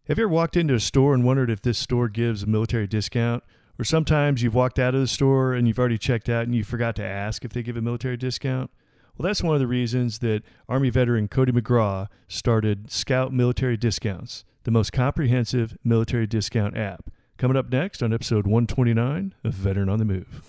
Have you ever walked into a store and wondered if this store gives a military discount? Or sometimes you've walked out of the store and you've already checked out and you forgot to ask if they give a military discount? Well, that's one of the reasons that Army veteran Cody McGraw started Scout Military Discounts, the most comprehensive military discount app. Coming up next on episode 129 of Veteran on the Move.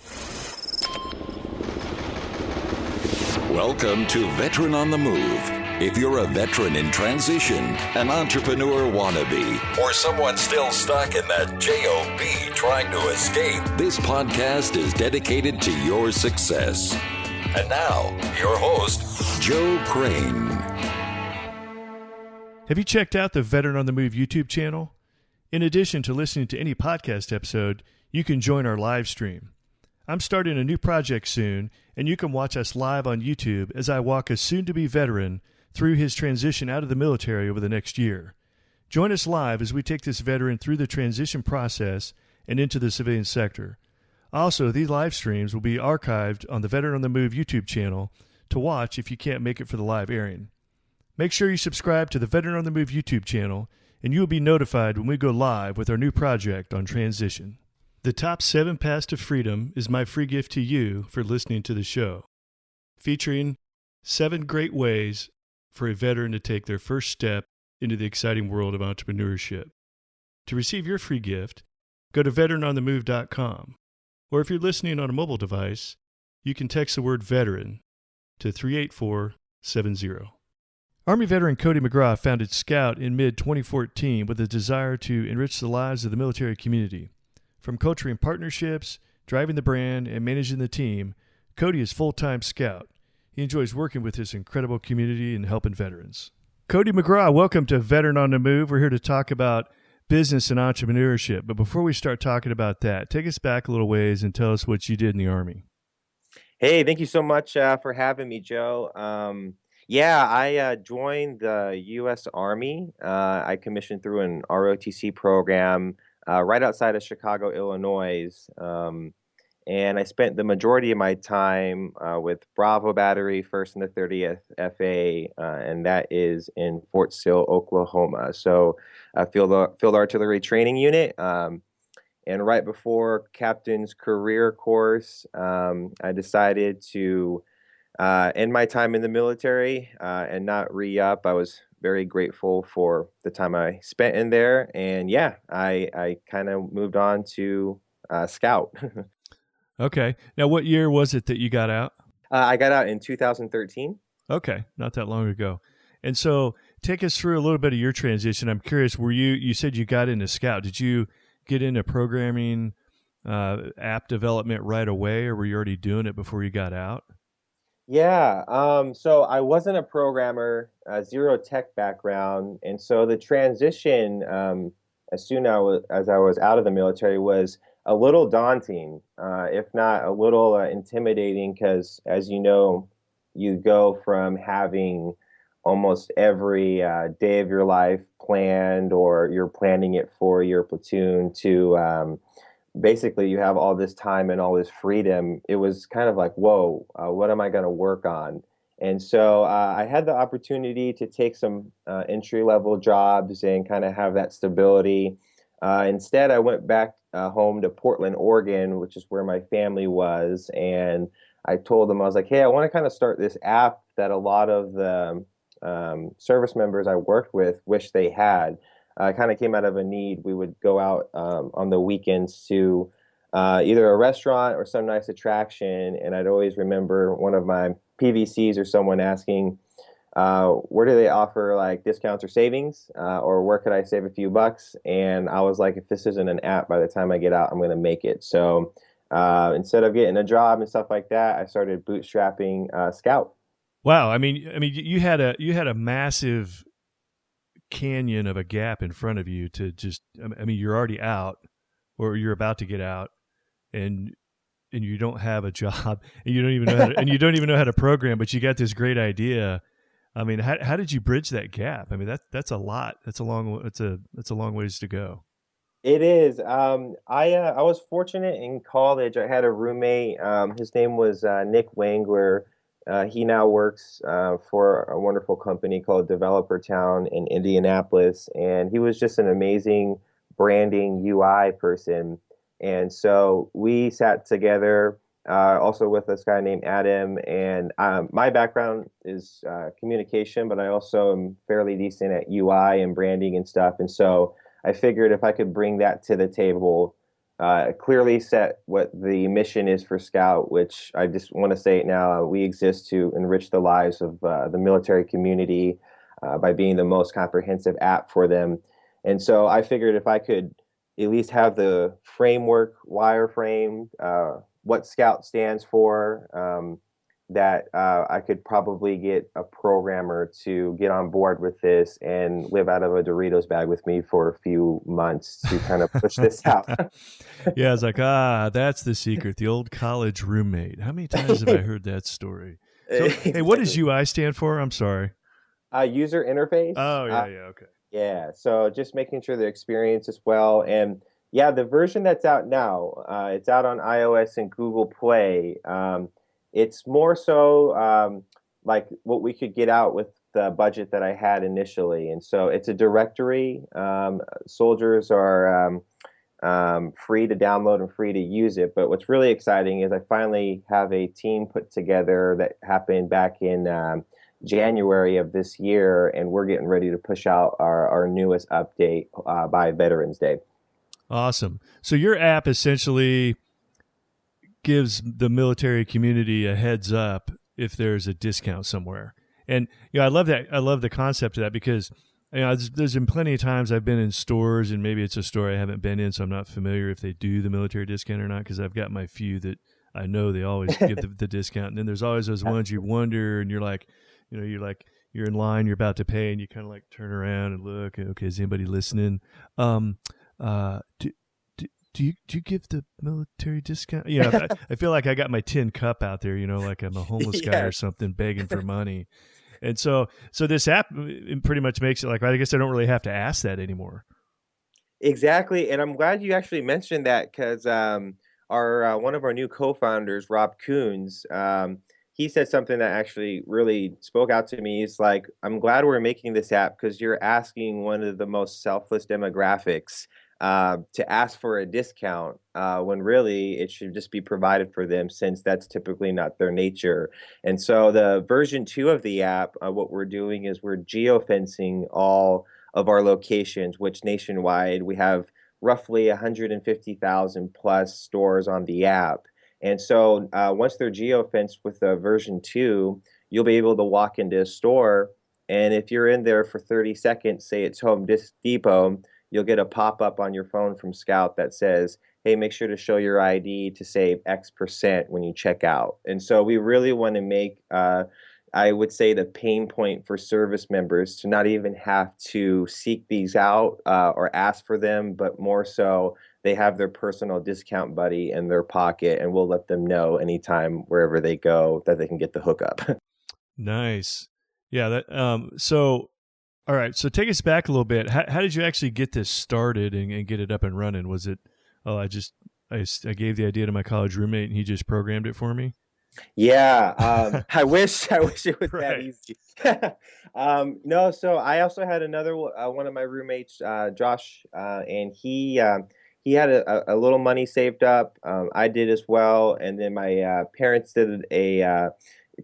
Welcome to Veteran on the Move. If you're a veteran in transition, an entrepreneur wannabe, or someone still stuck in that JOB trying to escape, this podcast is dedicated to your success. And now, your host, Joe Crane. Have you checked out the Veteran on the Move YouTube channel? In addition to listening to any podcast episode, you can join our live stream. I'm starting a new project soon, and you can watch us live on YouTube as I walk a soon-to-be veteran through his transition out of the military over the next year. Join us live as we take this veteran through the transition process and into the civilian sector. Also, these live streams will be archived on the Veteran on the Move YouTube channel to watch if you can't make it for the live airing. Make sure you subscribe to the Veteran on the Move YouTube channel, and you will be notified when we go live with our new project on transition. The top 7 paths to freedom is my free gift to you for listening to the show, featuring 7 great ways for a veteran to take their first step into the exciting world of entrepreneurship. To receive your free gift, go to veteranonthemove.com, or if you're listening on a mobile device, you can text the word veteran to 38470. Army veteran Cody McGraw founded Scout in mid-2014 with a desire to enrich the lives of the military community. From culturing partnerships, driving the brand, and managing the team, Cody is full-time Scout. He enjoys working with his incredible community and helping veterans. Cody McGraw, welcome to Veteran on the Move. We're here to talk about business and entrepreneurship. But before we start talking about that, take us back a little ways and tell us what you did in the Army. Hey, thank you so much for having me, Joe. I joined the U.S. Army. I commissioned through an ROTC program right outside of Chicago, Illinois. And I spent the majority of my time with Bravo Battery, 1st and the 30th FA, and that is in Fort Sill, Oklahoma. So field artillery training unit. And right before captain's career course, I decided to end my time in the military and not re-up. I was very grateful for the time I spent in there. And yeah, I kind of moved on to Scout. Okay. Now, what year was it that you got out? I got out in 2013. Okay. Not that long ago. And so take us through a little bit of your transition. I'm curious, you said you got into Scout. Did you get into programming, app development right away, or were you already doing it before you got out? Yeah. So I wasn't a programmer, zero tech background. And so the transition, as soon as I was out of the military, was a little daunting, if not a little intimidating, because as you know, you go from having almost every day of your life planned, or you're planning it for your platoon, to basically you have all this time and all this freedom. It was kind of like, whoa, what am I going to work on? And so I had the opportunity to take some entry-level jobs and kind of have that stability. Instead, I went back home to Portland, Oregon, which is where my family was. And I told them, I was like, hey, I want to kind of start this app that a lot of the service members I worked with wish they had. Kind of came out of a need. We would go out on the weekends to either a restaurant or some nice attraction. And I'd always remember one of my PVCs or someone asking, where do they offer like discounts or savings, or where could I save a few bucks? And I was like, if this isn't an app, by the time I get out, I'm going to make it. So instead of getting a job and stuff like that, I started bootstrapping Scout. Wow. I mean, you had a massive canyon of a gap in front of you to just, I mean, you're already out, or you're about to get out, and you don't have a job, and you don't even know how to program, but you got this great idea. I mean, how did you bridge that gap? I mean, that's a lot. That's a long ways to go. It is. I was fortunate in college. I had a roommate. His name was Nick Wangler, He now works for a wonderful company called Developer Town in Indianapolis, and he was just an amazing branding UI person. And so we sat together, also with this guy named Adam. And my background is communication, but I also am fairly decent at UI and branding and stuff. And so I figured if I could bring that to the table, clearly set what the mission is for Scout, which I just want to say it now. We exist to enrich the lives of the military community by being the most comprehensive app for them. And so I figured if I could at least have the framework, wireframe, what Scout stands for, that I could probably get a programmer to get on board with this and live out of a Doritos bag with me for a few months to kind of push this out. Yeah, it's like, that's the secret, the old college roommate. How many times have I heard that story? So, Exactly. Hey, what does UI stand for? I'm sorry. User interface. Oh, yeah, okay. Yeah, so just making sure the experience is well. And yeah, the version that's out now, it's out on iOS and Google Play. It's more so like what we could get out with the budget that I had initially. And so it's a directory. Soldiers are free to download and free to use it. But what's really exciting is I finally have a team put together that happened back in January of this year, and we're getting ready to push out our newest update by Veterans Day. Awesome. So your app essentially gives the military community a heads up if there's a discount somewhere. And I love that. I love the concept of that because there's been plenty of times I've been in stores, and maybe it's a store I haven't been in, so I'm not familiar if they do the military discount or not, because I've got my few that I know they always give the discount. And then there's always those ones you wonder, and you're like, you're in line, you're about to pay, and you kind of like turn around and look. Okay, is anybody listening? Do you give the military discount? I feel like I got my tin cup out there, like I'm a homeless guy or something begging for money. And so this app pretty much makes it like, I guess I don't really have to ask that anymore. Exactly, and I'm glad you actually mentioned that because our one of our new co-founders, Rob Coons, he said something that actually really spoke out to me. He's like, I'm glad we're making this app because you're asking one of the most selfless demographics to ask for a discount when really it should just be provided for them, since that's typically not their nature. And so the version 2 of the app, what we're doing is we're geofencing all of our locations, which nationwide we have roughly 150,000 plus stores on the app. And so once they're geofenced with version 2, you'll be able to walk into a store, and if you're in there for 30 seconds, say it's Home Depot, you'll get a pop-up on your phone from Scout that says, hey, make sure to show your ID to save X% when you check out. And so we really want to make, I would say, the pain point for service members to not even have to seek these out or ask for them, but more so they have their personal discount buddy in their pocket, and we'll let them know anytime wherever they go that they can get the hookup. Nice. Yeah. All right. So take us back a little bit. How did you actually get this started and get it up and running? Was it, I gave the idea to my college roommate and he just programmed it for me? Yeah. I wish it was Right. that easy. No, so I also had another one of my roommates, Josh, and he had a little money saved up. I did as well. And then my parents did a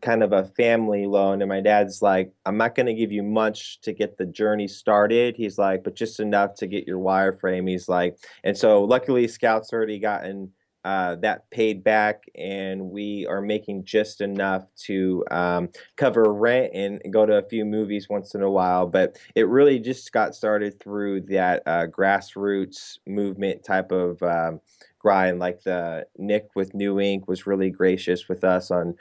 kind of a family loan, and my dad's like, I'm not going to give you much to get the journey started. He's like, but just enough to get your wireframe. He's like, and so luckily Scout's already gotten that paid back, and we are making just enough to cover rent and go to a few movies once in a while. But it really just got started through that grassroots movement type of grind. Like the Nick with New Ink was really gracious with us on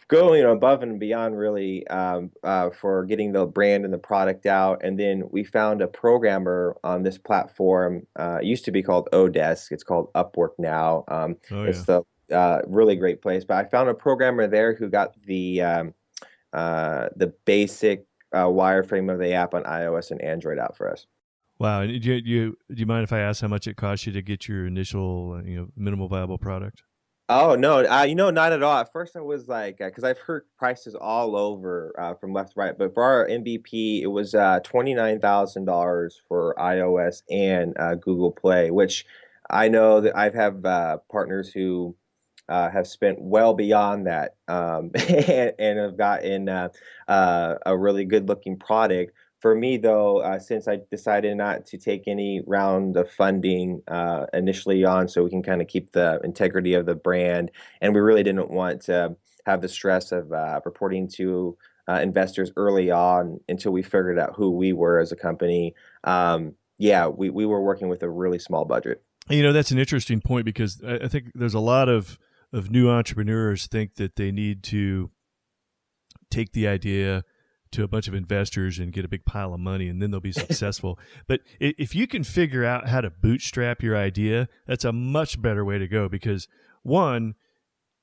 going above and beyond, really, for getting the brand and the product out. And then we found a programmer on this platform. It used to be called Odesk. It's called Upwork now. It's the really great place. But I found a programmer there who got the basic wireframe of the app on iOS and Android out for us. Wow. Do you mind if I ask how much it cost you to get your initial minimal viable product? Oh no, not at all. At first, I was like, because I've heard prices all over from left to right, but for our MVP, it was $29,000 for iOS and Google Play, which I know that I've have partners who have spent well beyond that and have gotten a really good looking product. For me, though, since I decided not to take any round of funding initially on, so we can kind of keep the integrity of the brand, and we really didn't want to have the stress of reporting to investors early on until we figured out who we were as a company. Yeah, we were working with a really small budget. That's an interesting point because I think there's a lot of new entrepreneurs think that they need to take the idea to a bunch of investors and get a big pile of money and then they'll be successful. But if you can figure out how to bootstrap your idea, that's a much better way to go because one,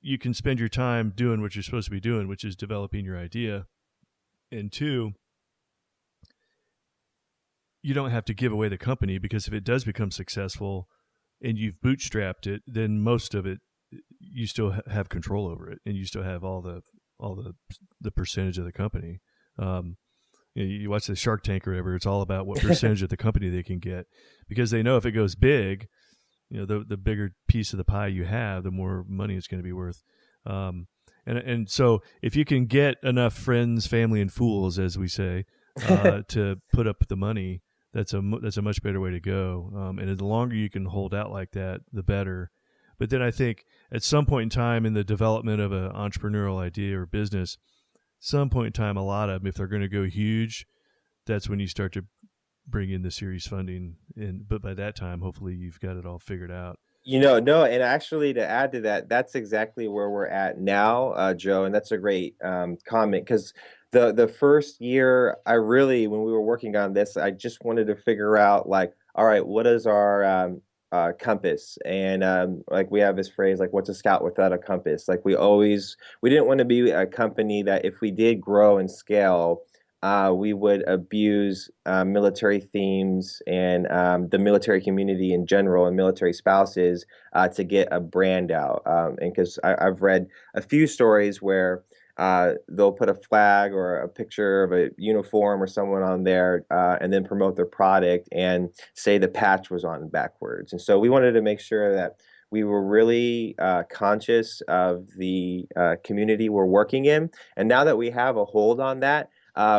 you can spend your time doing what you're supposed to be doing, which is developing your idea. And two, you don't have to give away the company because if it does become successful and you've bootstrapped it, then most of it, you still have control over it and you still have all the percentage of the company. You watch the Shark Tank or whatever, it's all about what percentage of the company they can get because they know if it goes big, the bigger piece of the pie you have, the more money it's going to be worth. And so if you can get enough friends, family, and fools, as we say, to put up the money, that's a much better way to go. And the longer you can hold out like that, the better. But then I think at some point in time in the development of an entrepreneurial idea or business, some point in time, a lot of them, if they're going to go huge, that's when you start to bring in the series funding. But by that time, hopefully you've got it all figured out. No, and actually to add to that, that's exactly where we're at now, Joe, and that's a great comment because the first year, when we were working on this, I just wanted to figure out like, all right, what is our compass? And like we have this phrase, like, what's a scout without a compass? Like we didn't want to be a company that if we did grow and scale, we would abuse military themes and the military community in general and military spouses to get a brand out. And because I've read a few stories where they'll put a flag or a picture of a uniform or someone on there and then promote their product and say the patch was on backwards. And so we wanted to make sure that we were really conscious of the community we're working in. And now that we have a hold on that,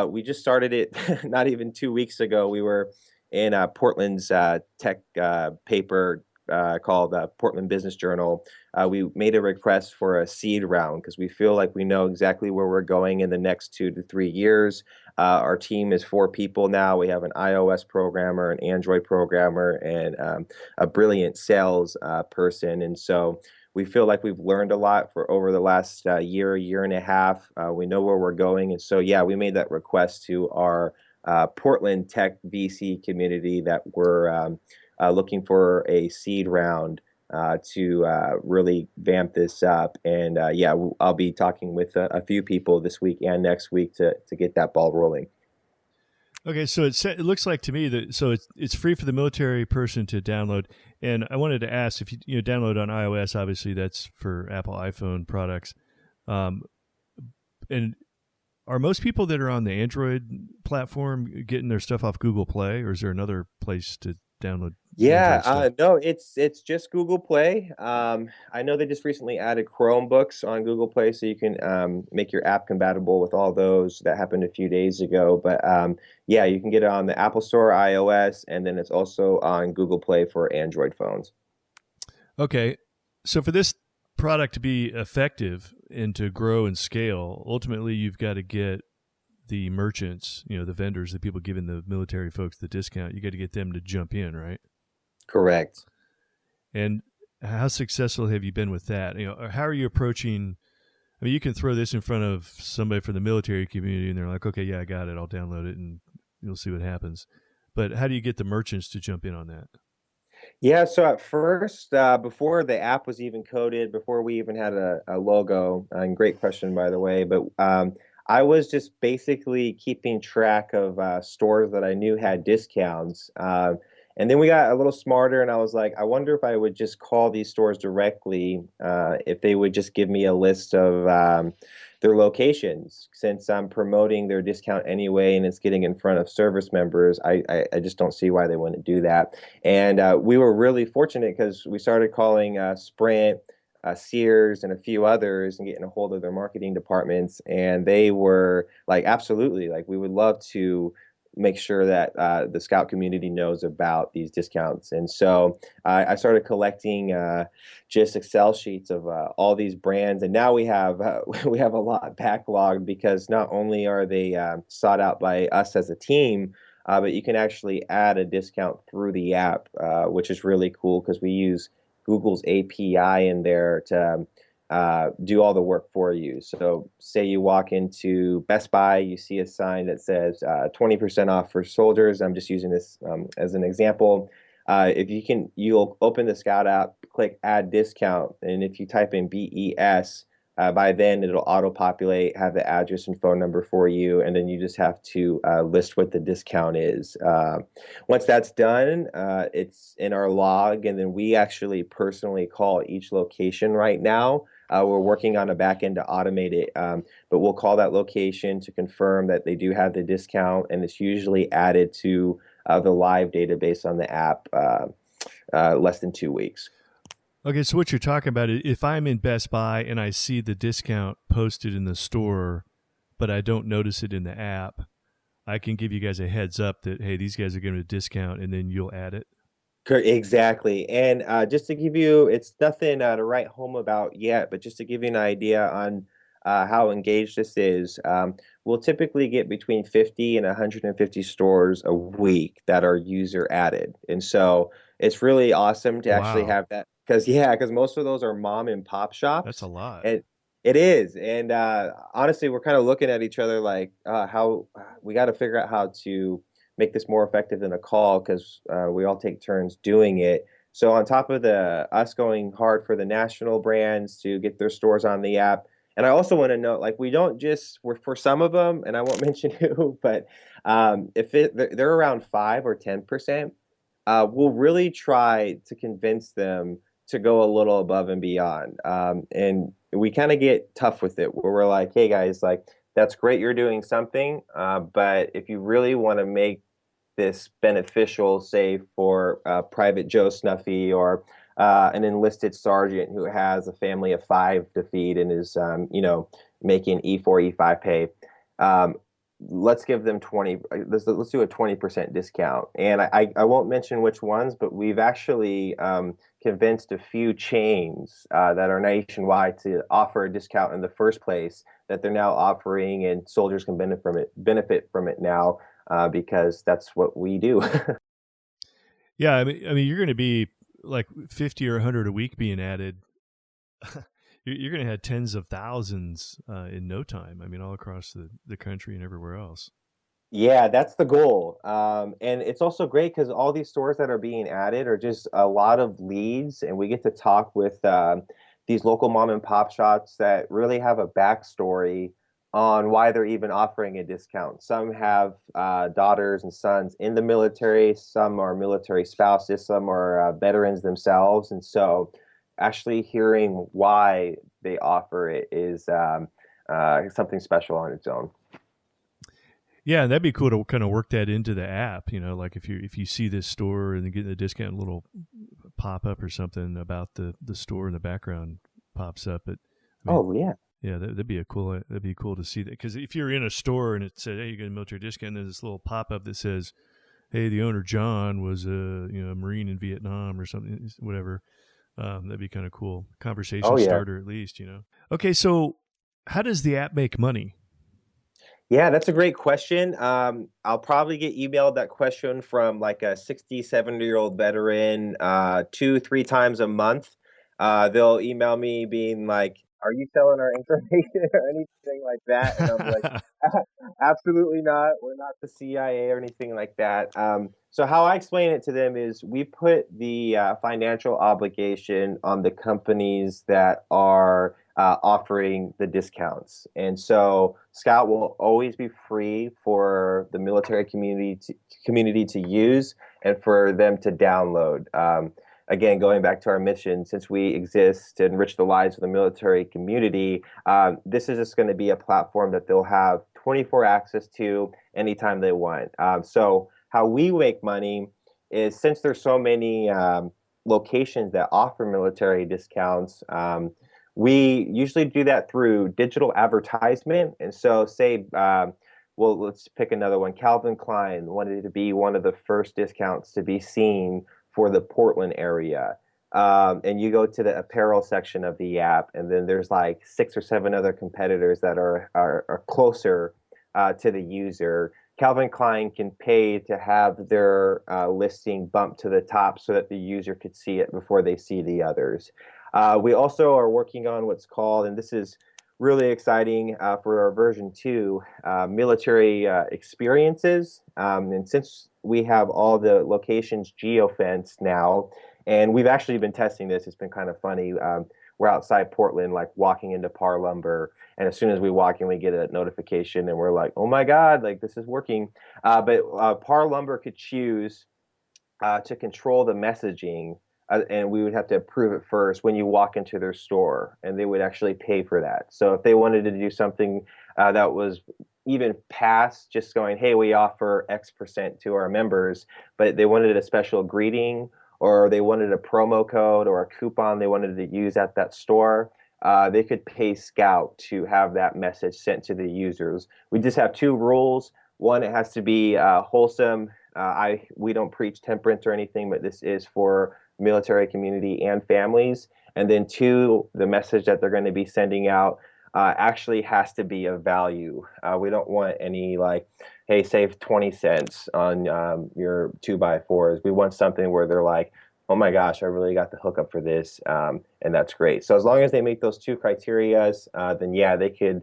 we just started it not even 2 weeks ago. We were in Portland's tech paper called Portland Business Journal. We made a request for a seed round because we feel like we know exactly where we're going in the next 2 to 3 years. Our team is 4 people now. We have an iOS programmer, an Android programmer, and a brilliant sales person. And so we feel like we've learned a lot for over the last year and a half. We know where we're going. And so, yeah, we made that request to our Portland tech VC community that we're looking for a seed round to really vamp this up. And I'll be talking with a few people this week and next week to get that ball rolling. Okay, so it looks like to me that it's free for the military person to download. And I wanted to ask if you download on iOS, obviously that's for Apple iPhone products. And are most people that are on the Android platform getting their stuff off Google Play, or is there another place to download? No, it's just Google Play. I know they just recently added Chromebooks on Google Play, so you can make your app compatible with all those. That happened a few days ago, but you can get it on the Apple Store, iOS, and then it's also on Google Play for Android phones. Okay, so for this product to be effective and to grow and scale, ultimately you've got to get the merchants, the vendors, the people giving the military folks the discount. You got to get them to jump in, right? Correct. And how successful have you been with that? How are you approaching? I mean, you can throw this in front of somebody from the military community, and they're like, "Okay, yeah, I got it. I'll download it, and you'll see what happens." But how do you get the merchants to jump in on that? Yeah, so at first, before the app was even coded, before we even had a logo, and great question, by the way, but I was just basically keeping track of stores that I knew had discounts. And then we got a little smarter, and I was like, I wonder if I would just call these stores directly, if they would just give me a list of their locations. Since I'm promoting their discount anyway, and it's getting in front of service members, I just don't see why they wouldn't do that. And we were really fortunate because we started calling Sprint, Sears, and a few others, and getting a hold of their marketing departments. And they were like, absolutely, like we would love to make sure that the Scout community knows about these discounts. And so I started collecting just Excel sheets of all these brands, and now we have we have a lot backlogged because not only are they sought out by us as a team, but you can actually add a discount through the app, which is really cool because we use Google's API in there to do all the work for you. So say you walk into Best Buy, you see a sign that says 20% off for soldiers. I'm just using this as an example. If you can, you'll open the Scout app, click add discount. And if you type in BES, by then it'll auto-populate, have the address and phone number for you, and then you just have to list what the discount is. Once that's done, it's in our log, and then we actually personally call each location right now. We're working on a back end to automate it, but we'll call that location to confirm that they do have the discount, and it's usually added to the live database on the app less than 2 weeks. Okay, so what you're talking about, if I'm in Best Buy and I see the discount posted in the store, but I don't notice it in the app, I can give you guys a heads up that, hey, these guys are giving a discount, and then you'll add it. Exactly. And just to give you, it's nothing to write home about yet, but just to give you an idea on how engaged this is, we'll typically get between 50 and 150 stores a week that are user added. And so it's really awesome to actually have that because most of those are mom and pop shops. That's a lot. And it is. And honestly, we're kind of looking at each other like how we got to figure out how to make this more effective than a call because we all take turns doing it. So on top of us going hard for the national brands to get their stores on the app, and I also want to note, like we don't just for some of them, and I won't mention who, but if they're around 5 or 10%, we'll really try to convince them to go a little above and beyond. And we kind of get tough with it, where we're like, hey guys, like that's great you're doing something, but if you really want to make this beneficial, say for Private Joe Snuffy or an enlisted sergeant who has a family of 5 to feed and is, making E4, E5 pay, let's give them 20. Let's do a 20% discount. And I won't mention which ones, but we've actually convinced a few chains that are nationwide to offer a discount in the first place that they're now offering, and soldiers can benefit from it now because that's what we do. Yeah, I mean, you're going to be like 50 or 100 a week being added. You're going to have tens of thousands in no time. I mean, all across the country and everywhere else. Yeah, that's the goal. And it's also great because all these stores that are being added are just a lot of leads, and we get to talk with these local mom and pop shops that really have a backstory on why they're even offering a discount. Some have daughters and sons in the military, some are military spouses, some are veterans themselves. And so actually hearing why they offer it is something special on its own. Yeah, that'd be cool to kind of work that into the app. Like if you see this store and get a discount, a little pop up or something about the store in the background pops up. Yeah, that'd be cool to see that, because if you're in a store and it said, "Hey, you get a military discount," and there's this little pop up that says, "Hey, the owner John was a Marine in Vietnam" or something, whatever. That'd be kind of cool. Conversation starter at least, Okay, so how does the app make money? Yeah, that's a great question. I'll probably get emailed that question from like a 60, 70-year-old veteran 2-3 times a month. They'll email me being like, are you selling our information or anything like that? And I'm like, absolutely not. We're not the CIA or anything like that. So how I explain it to them is we put the financial obligation on the companies that are offering the discounts. And so Scout will always be free for the military community to use and for them to download. Again, going back to our mission, since we exist to enrich the lives of the military community, this is just going to be a platform that they'll have 24 access to anytime they want. So how we make money is, since there's so many locations that offer military discounts, we usually do that through digital advertisement. And so say, well, let's pick another one. Calvin Klein wanted to be one of the first discounts to be seen for the Portland area. And you go to the apparel section of the app, and then there's like 6 or 7 other competitors that are closer to the user. Calvin Klein can pay to have their listing bumped to the top so that the user could see it before they see the others. We also are working on what's called, and this is really exciting for our version 2, military experiences. And since we have all the locations geofenced now, and we've actually been testing this, it's been kind of funny. We're outside Portland, like walking into Par Lumber, and as soon as we walk in, we get a notification, and we're like, oh my God, like this is working. But Par Lumber could choose to control the messaging, and we would have to approve it first when you walk into their store, and they would actually pay for that. So if they wanted to do something that was even past just going, hey, we offer X% to our members, but they wanted a special greeting, or they wanted a promo code or a coupon they wanted to use at that store, they could pay Scout to have that message sent to the users. We just have 2 rules. One, it has to be wholesome. We don't preach temperance or anything, but this is for military community and families. And then 2, the message that they're going to be sending out actually has to be of value. We don't want any like, hey, save 20 cents on your 2x4s. We want something where they're like, oh my gosh, I really got the hookup for this, and that's great. So as long as they meet those 2 criterias, then yeah, they could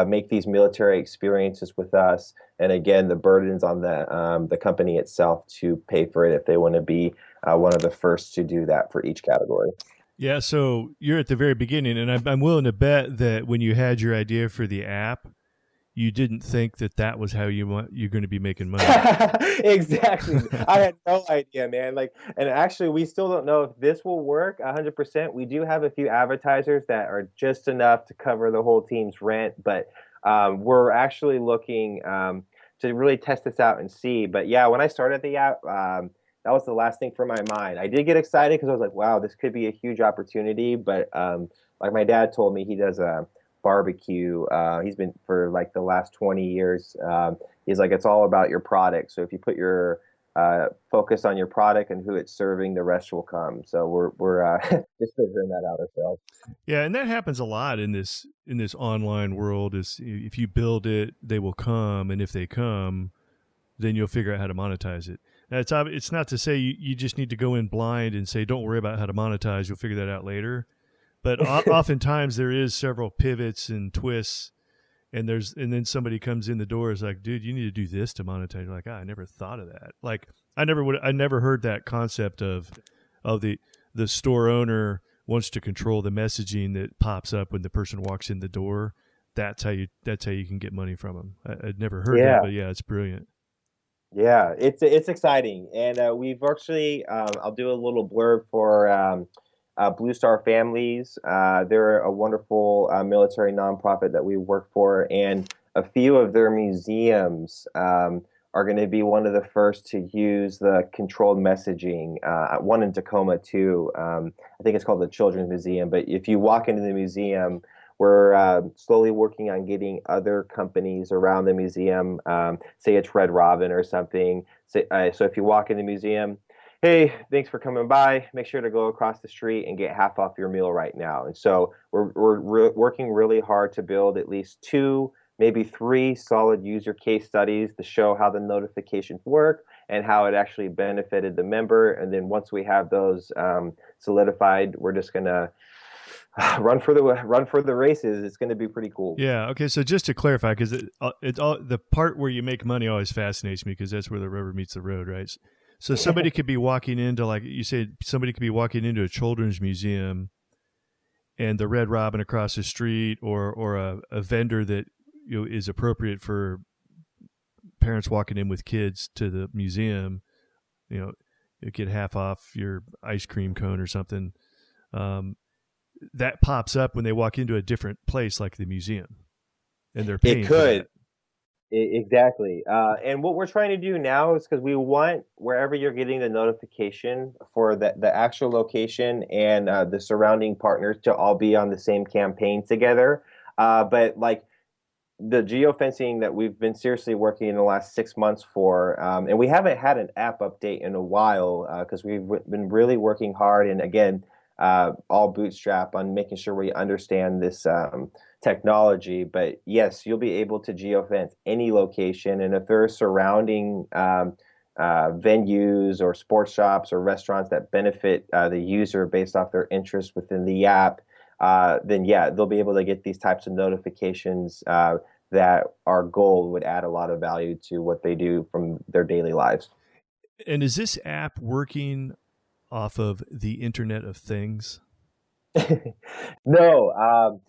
make these military experiences with us. And again, the burden's on the company itself to pay for it if they want to be one of the first to do that for each category. Yeah, so you're at the very beginning, and I'm willing to bet that when you had your idea for the app, you didn't think that was how you're going to be making money. Exactly. I had no idea, man. Like, and actually, we still don't know if this will work 100%. We do have a few advertisers that are just enough to cover the whole team's rent, but we're actually looking to really test this out and see. But yeah, when I started the app, that was the last thing from my mind. I did get excited because I was like, wow, this could be a huge opportunity. But like my dad told me, he does a barbecue. He's been for like the last 20 years. He's like, it's all about your product. So if you put your focus on your product and who it's serving, the rest will come. So we're just figuring that out ourselves. Yeah, and that happens a lot in this online world. Is if you build it, they will come, and if they come, then you'll figure out how to monetize it. Now, it's not to say you just need to go in blind and say, don't worry about how to monetize. You'll figure that out later. But oftentimes there is several pivots and twists, and then somebody comes in the door is like, dude, you need to do this to monetize. You're like, I never thought of that. Like I never heard that concept of the store owner wants to control the messaging that pops up when the person walks in the door. That's how you can get money from them. I'd never heard that, but yeah, it's brilliant. Yeah, it's exciting, and we've actually I'll do a little blurb for Blue Star Families. They're a wonderful military nonprofit that we work for, and a few of their museums are going to be one of the first to use the controlled messaging. One in Tacoma too. I think it's called the Children's Museum. But if you walk into the museum, we're slowly working on getting other companies around the museum, say it's Red Robin or something. So if you walk in the museum, hey, thanks for coming by. Make sure to go across the street and get half off your meal right now. And so we're working really hard to build at least 2, maybe 3 solid user case studies to show how the notifications work and how it actually benefited the member. And then once we have those solidified, we're just gonna run for the races. It's going to be pretty cool. Yeah. Okay. So just to clarify, because the part where you make money always fascinates me because that's where the rubber meets the road, right? So somebody could be walking into, like you said, somebody could be walking into a children's museum, and the Red Robin across the street, or a vendor that is appropriate for parents walking in with kids to the museum, you get half off your ice cream cone or something. That pops up when they walk into a different place like the museum, and they're paying for that. Exactly. And what we're trying to do now is, because we want wherever you're getting the notification for the actual location and the surrounding partners to all be on the same campaign together. But like the geofencing that we've been seriously working in the last 6 months for, and we haven't had an app update in a while because we've been really working hard, and again, all bootstrap on making sure we understand this technology. But yes, you'll be able to geofence any location, and if there are surrounding venues or sports shops or restaurants that benefit the user based off their interest within the app, then yeah, they'll be able to get these types of notifications that our goal would add a lot of value to what they do from their daily lives. And is this app working off of the Internet of Things? No,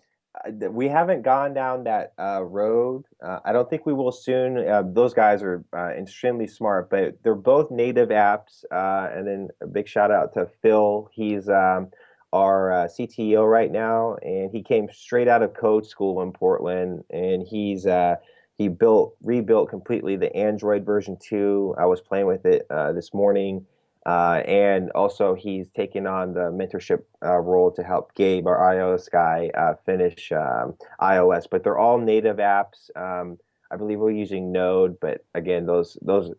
we haven't gone down that road. I don't think we will soon. Those guys are extremely smart, but they're both native apps. And then a big shout out to Phil. He's our CTO right now, and he came straight out of code school in Portland, and he rebuilt completely the Android version 2. I was playing with it this morning. And also he's taken on the mentorship role to help Gabe, our iOS guy, finish iOS. But they're all native apps. I believe we're using Node, but again, those guys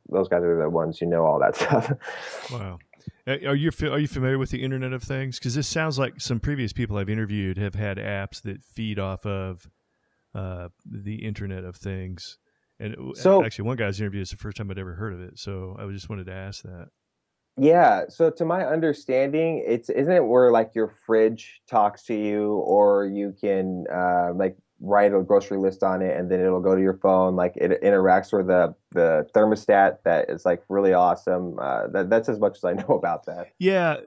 are the ones who know all that stuff. Wow. Are you familiar with the Internet of Things? Because this sounds like some previous people I've interviewed have had apps that feed off of the Internet of Things. And so, actually, one guy's interview is the first time I'd ever heard of it. So I just wanted to ask that. Yeah, so to my understanding, isn't it where like your fridge talks to you, or you can like write a grocery list on it and then it'll go to your phone, like it interacts with the thermostat. That is like really awesome. That's as much as I know about that. Yeah,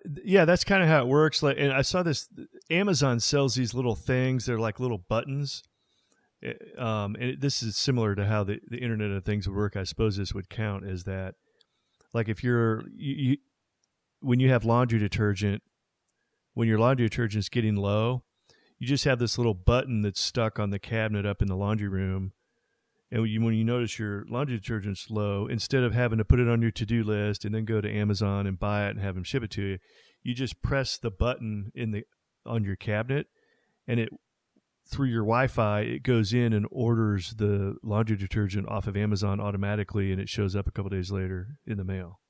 that's kind of how it works. Like, and I saw this, Amazon sells these little things. They're like little buttons. And this is similar to how the Internet of Things would work. I suppose this would count as that. Like if when you have laundry detergent, when your laundry detergent's getting low, you just have this little button that's stuck on the cabinet up in the laundry room. And when you notice your laundry detergent's low, instead of having to put it on your to-do list and then go to Amazon and buy it and have them ship it to you, you just press the button on your cabinet, and it, through your Wi-Fi, it goes in and orders the laundry detergent off of Amazon automatically, and it shows up a couple days later in the mail.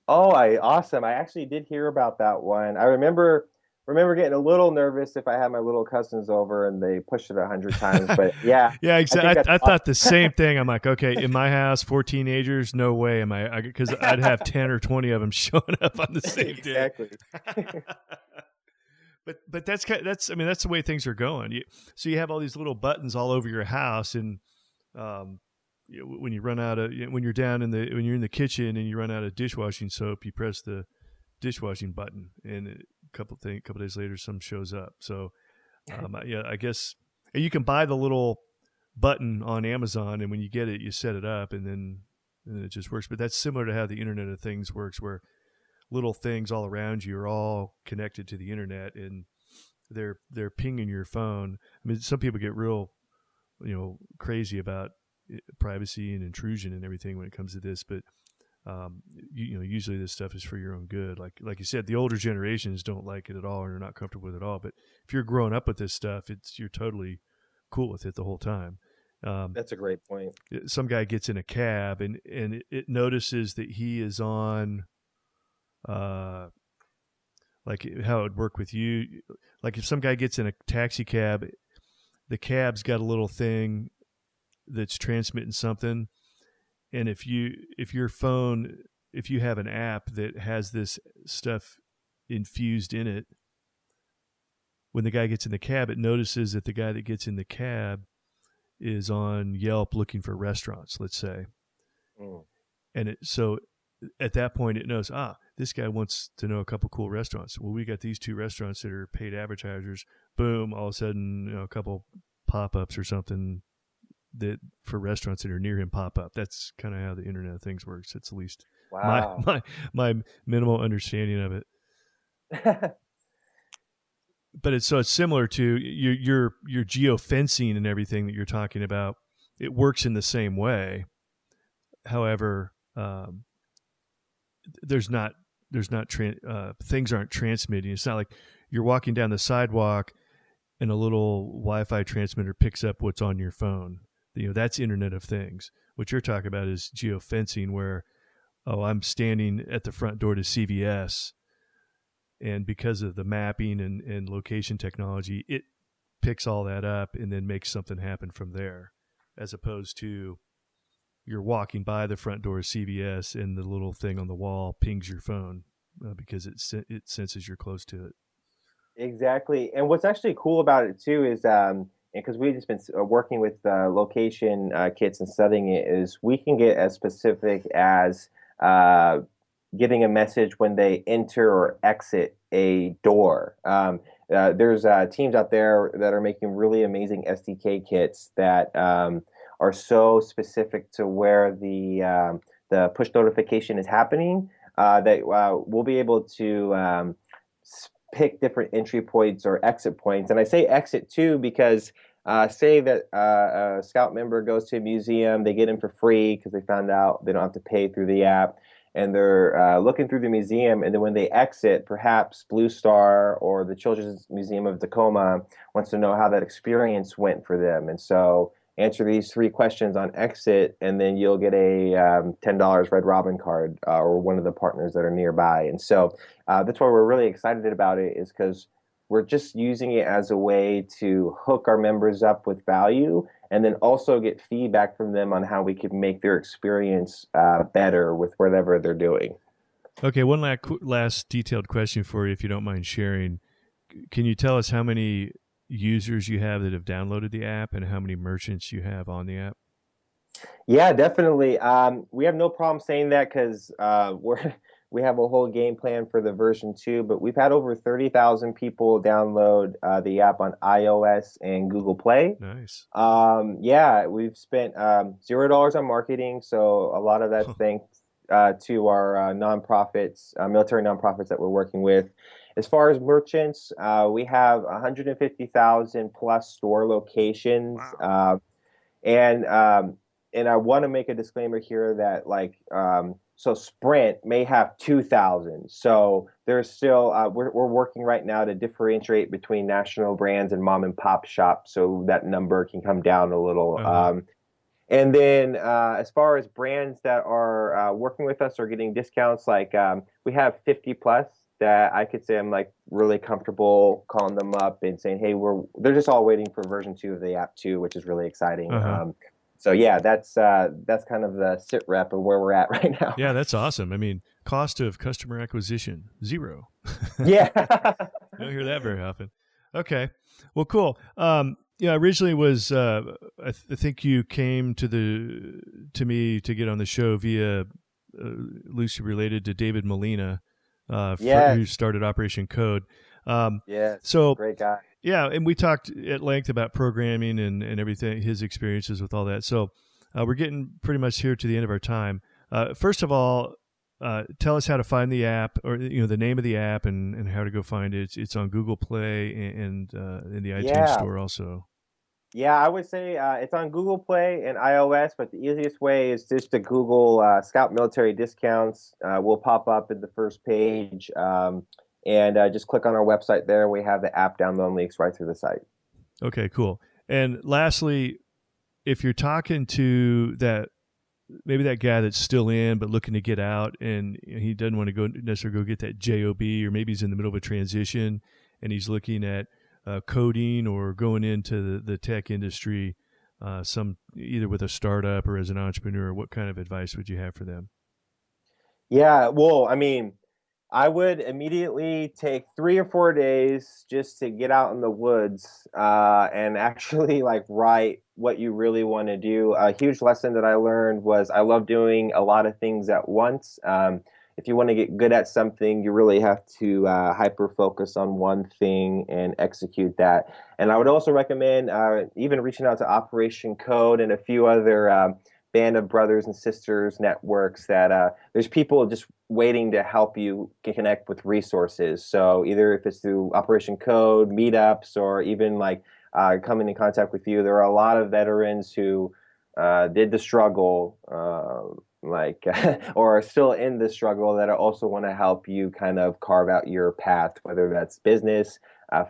Oh, awesome. I actually did hear about that one. I remember getting a little nervous if I had my little cousins over and they pushed it 100 times, but yeah. Yeah, exactly. I thought the same thing. I'm like, okay, in my house, 4 teenagers, no way am I, because I'd have 10 or 20 of them showing up on the same day. Exactly. But that's the way things are going. So you have all these little buttons all over your house, and when you run out of, when you're in the kitchen and you run out of dishwashing soap, you press the dishwashing button, and a couple days later, some shows up. So yeah, I guess you can buy the little button on Amazon, and when you get it, you set it up, and then it just works. But that's similar to how the Internet of Things works, where little things all around you are all connected to the internet, and they're pinging your phone. I mean, some people get real, crazy about privacy and intrusion and everything when it comes to this, but usually this stuff is for your own good. Like you said, the older generations don't like it at all, or are not comfortable with it at all. But if you're growing up with this stuff, you're totally cool with it the whole time. That's a great point. Some guy gets in a cab and it notices that he is on. Like how it would work with you, like if some guy gets in a taxi cab, the cab's got a little thing that's transmitting something, and if you have an app that has this stuff infused in it, when the guy gets in the cab, it notices that the guy that gets in the cab is on Yelp looking for restaurants, let's say, and so at that point it knows, this guy wants to know a couple cool restaurants. Well, we got these 2 restaurants that are paid advertisers. Boom, all of a sudden, a couple pop-ups or something that for restaurants that are near him pop up. That's kind of how the Internet of Things works. It's at least my minimal understanding of it. But it's similar to your geofencing and everything that you're talking about. It works in the same way. However, things aren't transmitting. It's not like you're walking down the sidewalk and a little Wi-Fi transmitter picks up what's on your phone. That's Internet of Things. What you're talking about is geofencing, where, I'm standing at the front door to CVS, and because of the mapping and location technology, it picks all that up and then makes something happen from there, as opposed to you're walking by the front door of CVS and the little thing on the wall pings your phone because it senses you're close to it. Exactly. And what's actually cool about it too is, because we've just been working with location kits and studying it, is we can get as specific as getting a message when they enter or exit a door. There's teams out there that are making really amazing SDK kits that are so specific to where the push notification is happening that we'll be able to pick different entry points or exit points. And I say exit too because say that a Scout member goes to a museum, they get in for free because they found out they don't have to pay through the app, and they're looking through the museum, and then when they exit, perhaps Blue Star or the Children's Museum of Tacoma wants to know how that experience went for them. And so answer these 3 questions on exit, and then you'll get a $10 Red Robin card or one of the partners that are nearby. And so that's why we're really excited about it, is because we're just using it as a way to hook our members up with value and then also get feedback from them on how we could make their experience better with whatever they're doing. Okay, one last detailed question for you, if you don't mind sharing. Can you tell us how many users you have that have downloaded the app and how many merchants you have on the app? Yeah, definitely. We have no problem saying that because we have a whole game plan for the version 2, but we've had over 30,000 people download the app on iOS and Google Play. Nice. Yeah, we've spent $0 on marketing, so a lot of that's thanks to our nonprofits, military nonprofits that we're working with. As far as merchants, we have 150,000 plus store locations. Wow. And I want to make a disclaimer here that so Sprint may have 2,000. So there's still, we're working right now to differentiate between national brands and mom and pop shops so that number can come down a little. Uh-huh. And then as far as brands that are working with us or getting discounts, we have 50 plus that I could say I'm really comfortable calling them up and saying, hey, they're just all waiting for version 2 of the app too, which is really exciting. Uh-huh. So yeah, that's kind of the sit rep of where we're at right now. Yeah, that's awesome. I mean, cost of customer acquisition, 0. Yeah. You don't hear that very often. Okay. Well, cool. Originally was I think you came to me to get on the show via loosely related to David Molina, who started Operation Code. So great guy. Yeah, and we talked at length about programming and everything, his experiences with all that. So we're getting pretty much here to the end of our time. First of all, tell us how to find the app, or the name of the app, and how to go find it. It's on Google Play and in the iTunes Store also. Yeah, I would say it's on Google Play and iOS, but the easiest way is just to Google Scout Military Discounts. We'll pop up at the first page. And just click on our website there. We have the app download links right through the site. Okay, cool. And lastly, if you're talking to maybe that guy that's still in but looking to get out, and he doesn't want to necessarily go get that job, or maybe he's in the middle of a transition and he's looking at coding or going into the tech industry, either with a startup or as an entrepreneur, what kind of advice would you have for them? Yeah, well, I mean, I would immediately take 3 or 4 days just to get out in the woods and actually write what you really want to do. A huge lesson that I learned was I love doing a lot of things at once. if you want to get good at something, you really have to hyper focus on one thing and execute that. And I would also recommend even reaching out to Operation Code and a few other band of brothers and sisters networks that there's people just waiting to help you connect with resources. So either if it's through Operation Code, meetups, or even like coming in contact with you, there are a lot of veterans who did the struggle, or are still in the struggle, that also want to help you kind of carve out your path, whether that's business,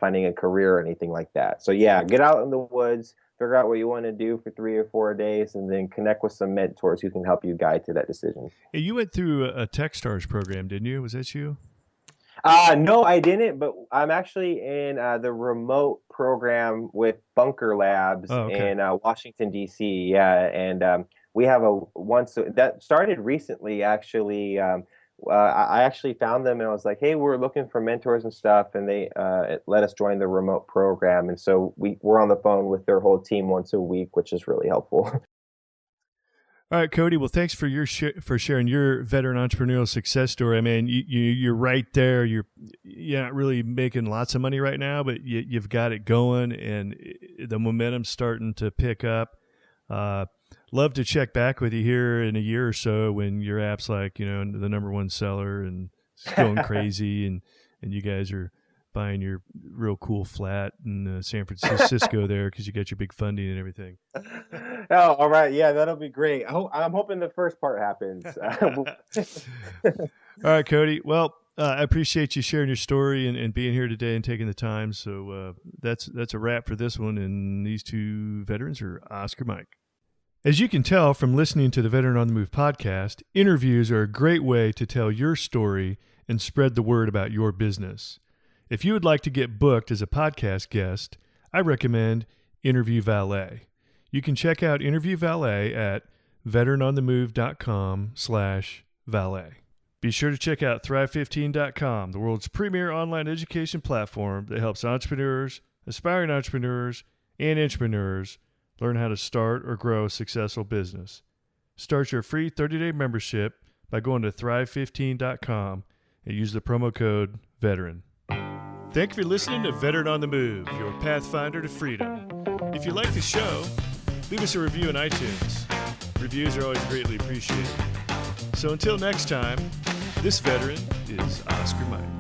finding a career, or anything like that. So yeah, get out in the woods, figure out what you want to do for 3 or 4 days, and then connect with some mentors who can help you guide to that decision. Hey, you went through a Techstars program, didn't you? Was that you? No, I didn't, but I'm actually in the remote program with Bunker Labs in Washington, D.C. Yeah, and we have that started recently, actually. I actually found them, and I was like, hey, we're looking for mentors and stuff, and they let us join the remote program. And so we're on the phone with their whole team once a week, which is really helpful. All right, Cody. Well, thanks for for sharing your veteran entrepreneurial success story. I mean, you're right there. You're not really making lots of money right now, but you've got it going, and the momentum's starting to pick up. Love to check back with you here in a year or so when your app's like, the #1 seller and it's going crazy, and you guys are buying your real cool flat in San Francisco there because you got your big funding and everything. Oh, all right. Yeah, that'll be great. I'm hoping the first part happens. All right, Cody. Well, I appreciate you sharing your story and being here today and taking the time. So that's a wrap for this one. And these two veterans are Oscar Mike. As you can tell from listening to the Veteran on the Move podcast, interviews are a great way to tell your story and spread the word about your business. If you would like to get booked as a podcast guest, I recommend Interview Valet. You can check out Interview Valet at veteranonthemove.com/valet. Be sure to check out thrive15.com, the world's premier online education platform that helps entrepreneurs, aspiring entrepreneurs, and intrapreneurs learn how to start or grow a successful business. Start your free 30-day membership by going to thrive15.com and use the promo code VETERAN. Thank you for listening to Veteran on the Move, your pathfinder to freedom. If you like the show, leave us a review on iTunes. Reviews are always greatly appreciated. So until next time, this veteran is Oscar Mike.